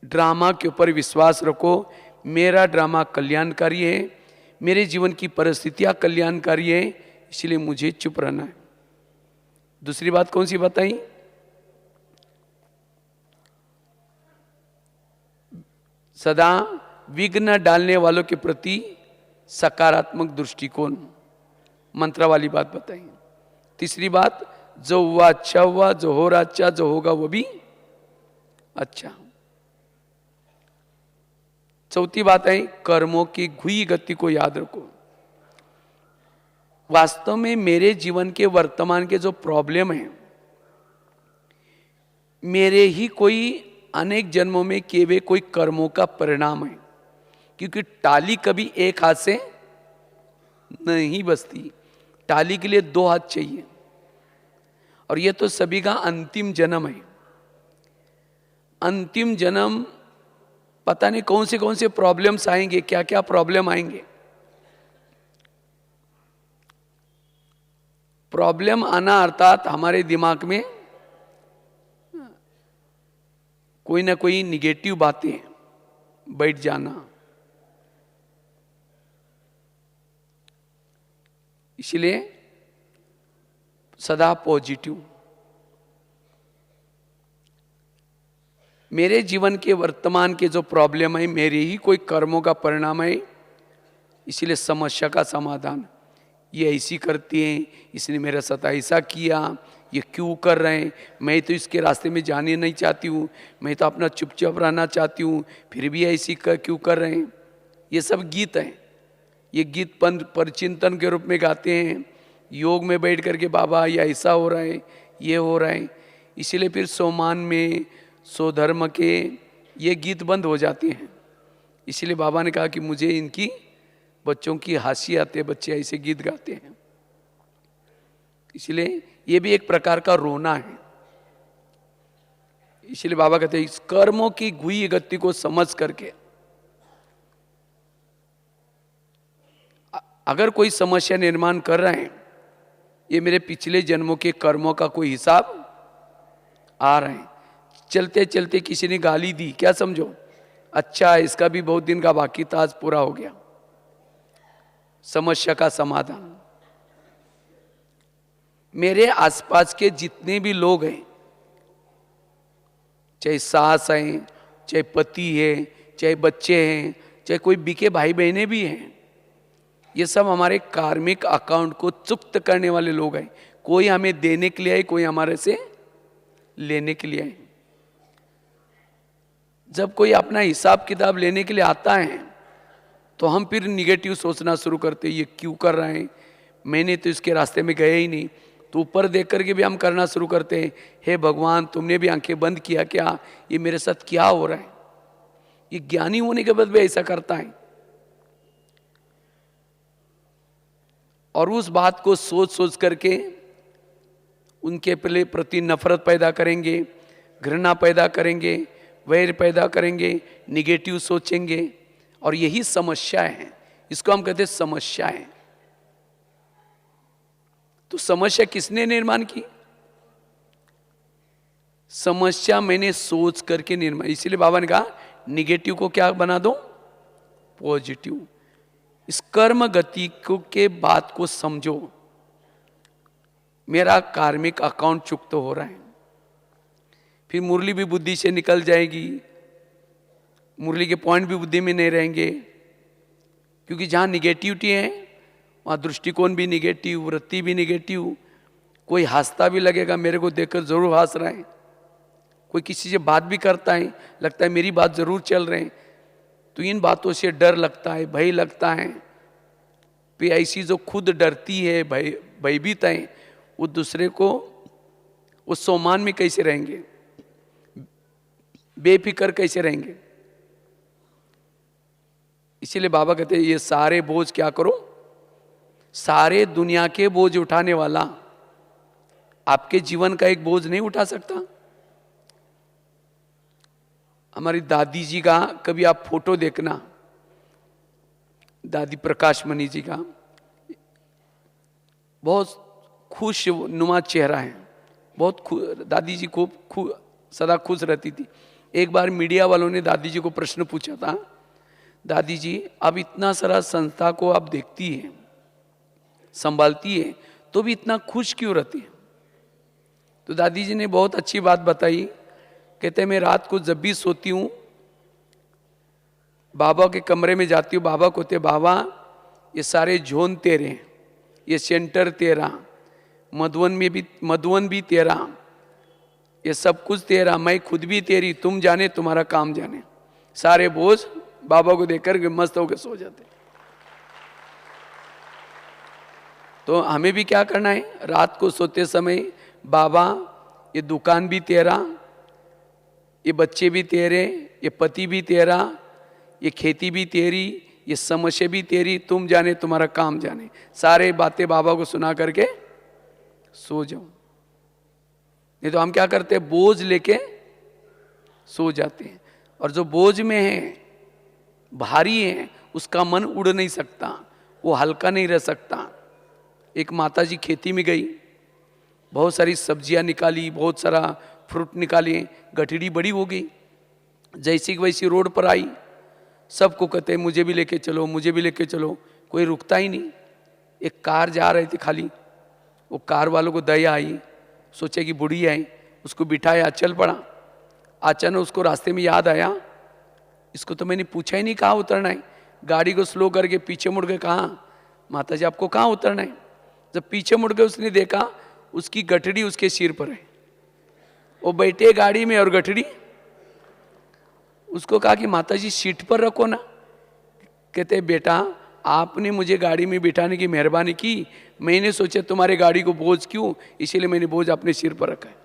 ड्रामा के ऊपर विश्वास रखो, मेरा ड्रामा कल्याणकारी है, मेरे जीवन की परिस्थितियां कल्याणकारी है, इसलिए मुझे चुप रहना है। दूसरी बात कौन सी बताई? सदा विघ्न डालने वालों के प्रति सकारात्मक दृष्टिकोण, मंत्र वाली बात बताई। तीसरी बात, जो हुआ अच्छा हुआ, जो हो रहा अच्छा, जो होगा वो भी अच्छा। चौथी बात है, कर्मों की गुह्य गति को याद रखो। वास्तव में मेरे जीवन के वर्तमान के जो प्रॉब्लम है, मेरे ही कोई अनेक जन्मों में किए हुए कोई कर्मों का परिणाम है, क्योंकि टाली कभी एक हाथ से नहीं बसती, टाली के लिए 2 हाथ चाहिए। और ये तो सभी का अंतिम जन्म है। अंतिम जन्म पता नहीं कौन से प्रॉब्लम्स आएंगे, क्या क्या प्रॉब्लम आएंगे। प्रॉब्लम आना अर्थात हमारे दिमाग में कोई ना कोई निगेटिव बातें बैठ जाना। इसलिए सदा पॉजिटिव। मेरे जीवन के वर्तमान के जो प्रॉब्लम है मेरे ही कोई कर्मों का परिणाम है, इसलिए समस्या का समाधान। ये ऐसी करती हैं, इसने मेरे साथ ऐसा किया, ये क्यों कर रहे हैं, मैं तो इसके रास्ते में जाने नहीं चाहती हूँ, मैं तो अपना चुपचाप रहना चाहती हूँ, फिर भी ऐसी क्यों कर रहे हैं। ये सब गीत हैं। ये गीत परचिंतन के रूप में गाते हैं। योग में बैठ करके बाबा ये ऐसा हो रहा है, ये हो रहा है। इसीलिए फिर सोमान में स्वधर्म के ये गीत बंद हो जाते हैं। इसलिए बाबा ने कहा कि मुझे इनकी बच्चों की हंसी आती है, बच्चे ऐसे गीत गाते हैं। इसलिए ये भी एक प्रकार का रोना है। इसलिए बाबा कहते हैं इस कर्मों की गुई गति को समझ करके अगर कोई समस्या निर्माण कर रहे हैं, ये मेरे पिछले जन्मों के कर्मों का कोई हिसाब आ रहे हैं। चलते चलते किसी ने गाली दी, क्या समझो, अच्छा इसका भी बहुत दिन का बाकी था, आज पूरा हो गया। समस्या का समाधान। मेरे आसपास के जितने भी लोग हैं, चाहे सास हैं, चाहे पति है, चाहे बच्चे हैं, चाहे कोई बिके भाई बहनें भी हैं, ये सब हमारे कार्मिक अकाउंट को चुक्त करने वाले लोग हैं। कोई हमें देने के लिए आए, कोई हमारे से लेने के लिए आए। जब कोई अपना हिसाब किताब लेने के लिए आता है तो हम फिर निगेटिव सोचना शुरू करते हैं, ये क्यों कर रहे हैं, मैंने तो इसके रास्ते में गया ही नहीं। तो ऊपर देख करके भी हम करना शुरू करते हैं, हे भगवान तुमने भी आंखें बंद किया क्या, ये मेरे साथ क्या हो रहा है। ये ज्ञानी होने के बाद भी ऐसा करता है। और उस बात को सोच सोच करके उनके प्रति नफरत पैदा करेंगे, घृणा पैदा करेंगे, वैर पैदा करेंगे, निगेटिव सोचेंगे। और यही समस्या है, इसको हम कहते हैं समस्या है। तो समस्या किसने निर्माण की? समस्या मैंने सोच करके निर्माण। इसीलिए बाबा ने कहा निगेटिव को क्या बना दो, पॉजिटिव। इस कर्म गति को के बात को समझो, मेरा कार्मिक अकाउंट चुक्त हो रहा है। फिर मुरली भी बुद्धि से निकल जाएगी, मुरली के पॉइंट भी बुद्धि में नहीं रहेंगे। क्योंकि जहाँ निगेटिविटी है वहाँ दृष्टिकोण भी निगेटिव, वृत्ति भी निगेटिव। कोई हंसता भी लगेगा, मेरे को देखकर जरूर हंस रहा है। कोई किसी से बात भी करता है, लगता है मेरी बात जरूर चल रहे हैं। तो इन बातों से डर लगता है, भय लगता है। फिर ऐसी जो खुद डरती है, भयभीत है, वो दूसरे को उस सम्मान में कैसे रहेंगे, बेफिक्र कैसे रहेंगे। इसीलिए बाबा कहते हैं ये सारे बोझ क्या करो, सारे दुनिया के बोझ उठाने वाला आपके जीवन का एक बोझ नहीं उठा सकता। हमारी दादी जी का कभी आप फोटो देखना, दादी प्रकाश मणि जी का, बहुत खुश नुमा चेहरा है, बहुत दादी जी खूब सदा खुश रहती थी। एक बार मीडिया वालों ने दादी जी को प्रश्न पूछा था, दादी जी अब इतना सारा संस्था को आप देखती है, संभालती है, तो भी इतना खुश क्यों रहती है? तो दादी जी ने बहुत अच्छी बात बताई। कहते मैं रात को जब भी सोती हूँ, बाबा के कमरे में जाती हूँ, बाबा कहते बाबा ये सारे झोन तेरे हैं, ये सेंटर तेरा, मधुवन भी तेरा, ये सब कुछ तेरा, मैं खुद भी तेरी, तुम जाने तुम्हारा काम जाने। सारे बोझ बाबा को देखकर के मस्त होकर सो जाते। तो हमें भी क्या करना है, रात को सोते समय बाबा ये दुकान भी तेरा, ये बच्चे भी तेरे, ये पति भी तेरा, ये खेती भी तेरी, ये समस्या भी तेरी, तुम जाने तुम्हारा काम जाने। सारे बातें बाबा को सुना करके सो जाओ। नहीं तो हम क्या करते हैं, बोझ लेके सो जाते हैं, और जो बोझ में है, भारी है, उसका मन उड़ नहीं सकता, वो हल्का नहीं रह सकता। एक माता जी खेती में गई, बहुत सारी सब्जियां निकाली, बहुत सारा फ्रूट निकाली, गठड़ी बड़ी हो गई। जैसी की वैसी रोड पर आई, सबको कहते मुझे भी लेके चलो, मुझे भी लेके चलो, कोई रुकता ही नहीं। एक कार जा रही थी खाली, वो कार वालों को दया आई, सोचे कि बूढ़ी आई, उसको बिठाया, चल पड़ा। अचानक उसको रास्ते में याद आया, इसको तो मैंने पूछा ही नहीं कहाँ उतरना है। गाड़ी को स्लो करके पीछे मुड़ के कहा, माता जी आपको कहाँ उतरना है। जब पीछे मुड़ के उसने देखा, उसकी गठड़ी उसके सिर पर है। वो बैठे गाड़ी में और गठड़ी, उसको कहा कि माता जी सीट पर रखो ना। कहते बेटा आपने मुझे गाड़ी में बिठाने की मेहरबानी की, मैंने सोचा तुम्हारे गाड़ी को बोझ क्यों, इसीलिए मैंने बोझ अपने सिर पर रखा है।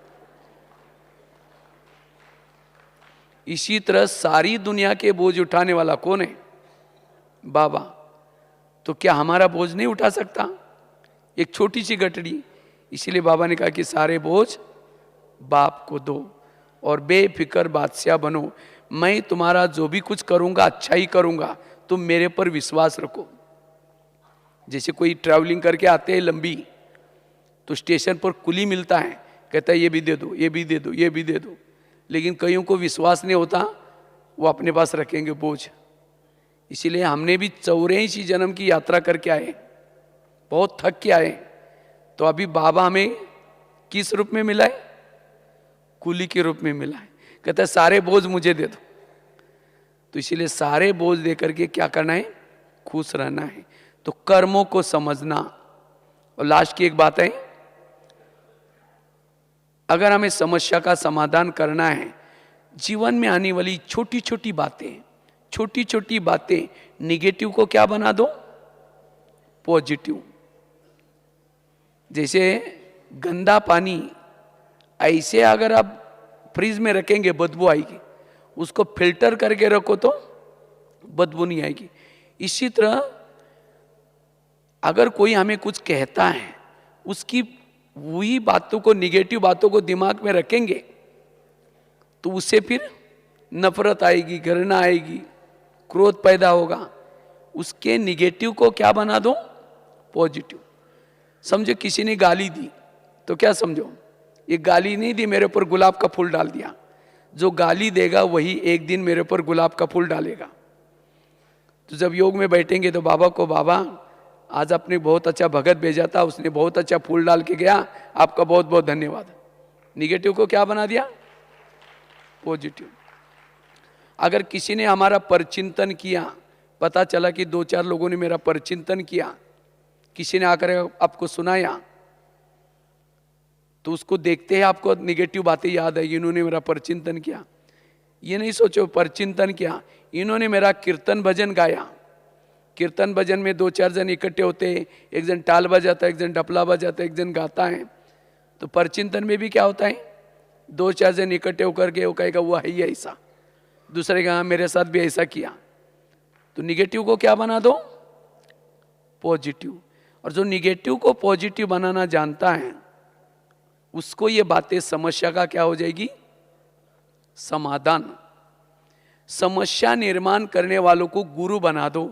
इसी तरह सारी दुनिया के बोझ उठाने वाला कौन है? बाबा। तो क्या हमारा बोझ नहीं उठा सकता? एक छोटी सी गठड़ी। इसीलिए बाबा ने कहा कि सारे बोझ बाप को दो और बेफिक्र बादशाह बनो। मैं तुम्हारा जो भी कुछ करूंगा अच्छा ही करूंगा, तुम मेरे पर विश्वास रखो। जैसे कोई ट्रैवलिंग करके आते हैं लंबी, तो स्टेशन पर कुली मिलता है, कहता है ये भी दे दो, ये भी दे दो, ये भी दे दो। लेकिन कईयों को विश्वास नहीं होता, वो अपने पास रखेंगे बोझ। इसीलिए हमने भी 84 जन्म की यात्रा करके आए, बहुत थक के आए। तो अभी बाबा हमें किस रूप में मिला है? कुली के रूप में मिला है। कहता है सारे बोझ मुझे दे दो। तो इसीलिए सारे बोझ दे करके क्या करना है? खुश रहना है। तो कर्मों को समझना। और लास्ट की एक बात है, अगर हमें समस्या का समाधान करना है, जीवन में आने वाली छोटी छोटी बातें निगेटिव को क्या बना दो? पॉजिटिव। जैसे गंदा पानी ऐसे अगर आप फ्रिज में रखेंगे बदबू आएगी, उसको फिल्टर करके रखो तो बदबू नहीं आएगी। इसी तरह अगर कोई हमें कुछ कहता है, उसकी वही बातों को, निगेटिव बातों को दिमाग में रखेंगे तो उससे फिर नफरत आएगी, घृणा आएगी, क्रोध पैदा होगा। उसके निगेटिव को क्या बना दो? पॉजिटिव। समझो किसी ने गाली दी, तो क्या समझो, ये गाली नहीं दी, मेरे ऊपर गुलाब का फूल डाल दिया। जो गाली देगा वही एक दिन मेरे ऊपर गुलाब का फूल डालेगा। तो जब योग में बैठेंगे तो बाबा को, बाबा आज आपने बहुत अच्छा भगत भेजा था, उसने बहुत अच्छा फूल डाल के गया, आपका बहुत बहुत धन्यवाद। निगेटिव को क्या बना दिया? पॉजिटिव। अगर किसी ने हमारा परचिंतन किया, पता चला कि 2-4 लोगों ने मेरा परचिंतन किया, किसी ने आकर आपको सुनाया, तो उसको देखते हैं आपको निगेटिव बातें याद आई, इन्होंने मेरा परचिंतन किया। ये नहीं सोचो परचिंतन किया, इन्होंने मेरा कीर्तन भजन गाया। कीर्तन भजन में 2-4 जन इकट्ठे होते हैं, एक जन टाल बजाता है, एक जन डपला बजाता है, एक जन गाता है। तो परचिंतन में भी क्या होता है? 2-4 जन इकट्ठे होकर के वो कहेगा वो है ही ऐसा, दूसरे का मेरे साथ भी ऐसा किया। तो निगेटिव को क्या बना दो? पॉजिटिव। और जो निगेटिव को पॉजिटिव बनाना जानता है, उसको ये बातें समस्या का क्या हो जाएगी? समाधान। समस्या निर्माण करने वालों को गुरु बना दो।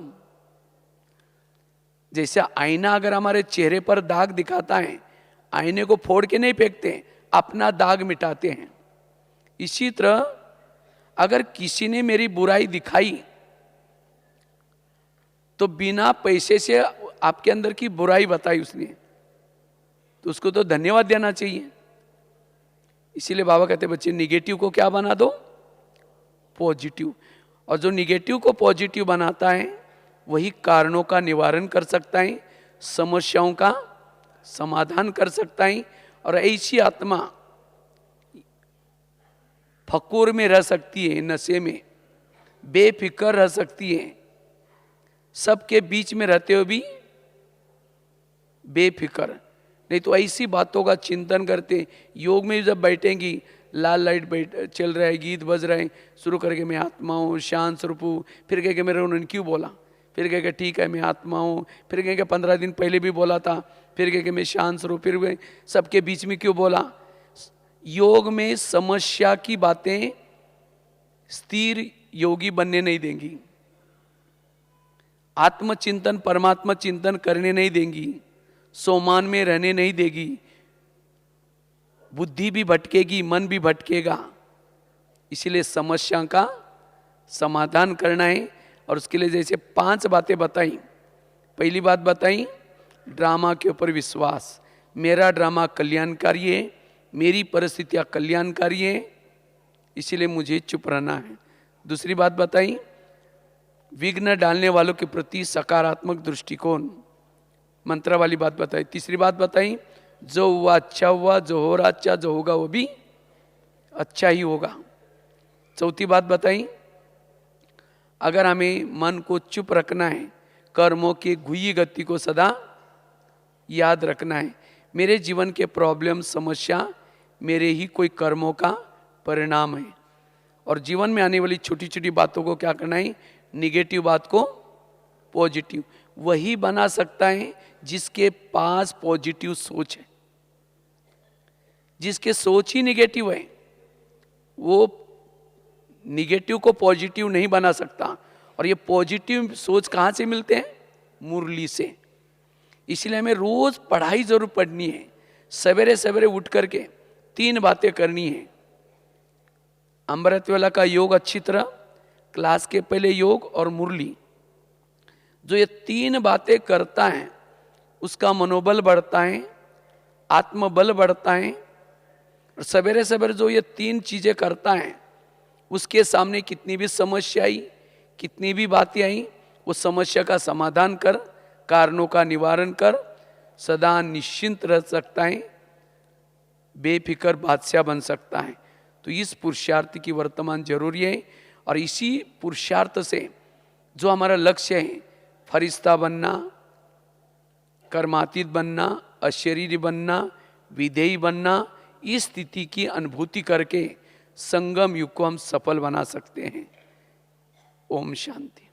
जैसे आईना अगर हमारे चेहरे पर दाग दिखाता है, आईने को फोड़ के नहीं फेंकते, अपना दाग मिटाते हैं। इसी तरह अगर किसी ने मेरी बुराई दिखाई, तो बिना पैसे से आपके अंदर की बुराई बताई उसने, तो उसको तो धन्यवाद देना चाहिए। इसीलिए बाबा कहते बच्चे निगेटिव को क्या बना दो? पॉजिटिव। और जो निगेटिव को पॉजिटिव बनाता है वही कारणों का निवारण कर सकता है, समस्याओं का समाधान कर सकता है। और ऐसी आत्मा फकूर में रह सकती है, नशे में बेफिक्र रह सकती है, सबके बीच में रहते हुए भी बेफिक्र। नहीं तो ऐसी बातों का चिंतन करते, योग में जब बैठेंगी, लाल लाइट चल रहा है, गीत बज रहे हैं, शुरू करके मैं आत्मा हूँ, शांत स्वरूप हूँ, फिर कह के मेरे उन्होंने क्यों बोला, फिर कह के ठीक है मैं आत्मा हूँ, फिर कह के 15 दिन पहले भी बोला था, फिर कह के मैं शांत स्वरूप, फिर सबके बीच में क्यों बोला। योग में समस्या की बातें स्थिर योगी बनने नहीं देंगी, आत्मचिंतन परमात्मा चिंतन करने नहीं देंगी, सोमान में रहने नहीं देगी, बुद्धि भी भटकेगी, मन भी भटकेगा। इसीलिए समस्या का समाधान करना है। और उसके लिए जैसे 5 बातें बताई। पहली बात बताई, ड्रामा के ऊपर विश्वास। मेरा ड्रामा कल्याणकारी है, मेरी परिस्थितियां कल्याणकारी है, इसीलिए मुझे चुप रहना है। दूसरी बात बताई, विघ्न डालने वालों के प्रति सकारात्मक दृष्टिकोण, मंत्र वाली बात बताई। तीसरी बात बताई, जो हुआ अच्छा हुआ, जो हो रहा अच्छा, जो होगा वो भी अच्छा ही होगा। चौथी बात बताई, अगर हमें मन को चुप रखना है, कर्मों की गुई गति को सदा याद रखना है। मेरे जीवन के प्रॉब्लम समस्या मेरे ही कोई कर्मों का परिणाम है। और जीवन में आने वाली छोटी छोटी बातों को क्या करना है, निगेटिव बात को पॉजिटिव। वही बना सकता है जिसके पास पॉजिटिव सोच है। जिसके सोच ही निगेटिव है वो निगेटिव को पॉजिटिव नहीं बना सकता। और ये पॉजिटिव सोच कहाँ से मिलते हैं, मुरली से। इसलिए हमें रोज पढ़ाई जरूर पढ़नी है। सवेरे सवेरे उठ करके 3 बातें करनी है। अमृत वेला का योग अच्छी तरह, क्लास के पहले योग और मुरली, जो ये 3 बातें करता है उसका मनोबल बढ़ता है, आत्मबल बढ़ता है। और सवेरे सवेरे जो ये 3 चीजें करता है उसके सामने कितनी भी समस्या आई, कितनी भी बातें आई, वो समस्या का समाधान कर, कारणों का निवारण कर, सदा निश्चिंत रह सकता है, बेफिक्र बादशाह बन सकता है। तो इस पुरुषार्थ की वर्तमान जरूरी है। और इसी पुरुषार्थ से जो हमारा लक्ष्य है, फरिश्ता बनना, कर्मातीत बनना, अशरीरी बनना, विधेयी बनना, इस स्थिति की अनुभूति करके संगम युग को हम सफल बना सकते हैं। ओम शांति।